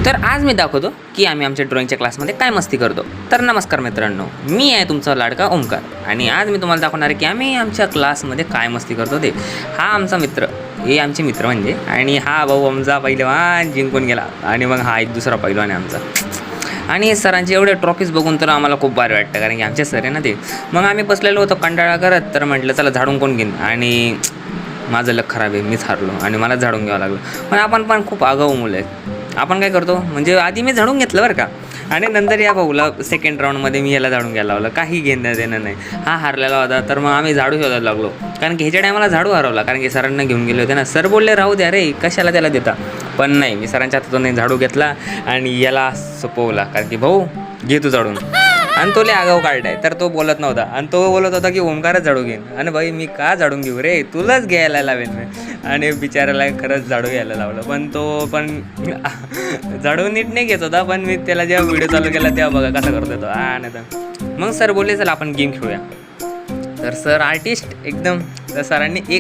तर आज मी दाखवतो की आम्ही आमच्या ड्रॉइंगच्या क्लासमध्ये काय मस्ती करतो. तर नमस्कार मित्रांनो, मी आहे तुमचा लाडका ओमकार आणि आज मी तुम्हाला दाखवणार आहे की आम्ही आमच्या क्लासमध्ये काय मस्ती करतो ते. हा आमचा मित्र, हे आमचे मित्र म्हणजे, आणि हा भाऊ आमचा पहिलवान जिंकून गेला आणि मग हा एक दुसरा पहिलवान आहे आमचा. आणि सरांचे एवढे ट्रॉफीज बघून तर आम्हाला खूप भारी वाटतं, कारण की आमचे सर आहे ना ते. मग आम्ही बसलेलो होतो कंटाळा करत, तर म्हटलं चला झाडून कोण घेईन, आणि माझं लक खराब आहे, मीच हारलो आणि मला झाडून घ्यावं लागलं. पण आपण पण खूप आगाऊ मुलं आहेत. आपण काय करतो म्हणजे आधी मी झाडून घेतलं बरं का, आणि नंतर या भाऊला सेकंड राऊंडमध्ये मी याला झाडून घ्यायला लावलं. काही घेणं देणं नाही, हा हारलेला होता तर मग आम्ही झाडू शोधायला लागलो, कारण की ह्याच्या टायमाला झाडू हरवला, कारण की सरांना घेऊन गेले होते ना. सर बोलले राहू द्या रे, कशाला त्याला देता. पण नाही, मी सरांच्या हातातून नाही झाडू घेतला आणि याला सोपवला, कारण की भाऊ घे तू झाडून. आणि तो लय आगाऊ काढलाय, तर तो बोलत नव्हता आणि तो बोलत होता की ओमकारच झाडू घेईन. आणि भाई मी का झाडून घेऊ रे, तुलाच घ्यायला लावेन मी. आणि बिचाराला खरंच झाडू घ्यायला लावलं, पण तो पण झाडू नीट नाही घेत होता. पण मी त्याला जेव्हा व्हिडिओ चालू केला तेव्हा बघा कसा करतो तो. नाही तर मग सर बोलले चला आपण गेम खेळूया. तर सर आर्टिस्ट एकदम, तर सरांनी एक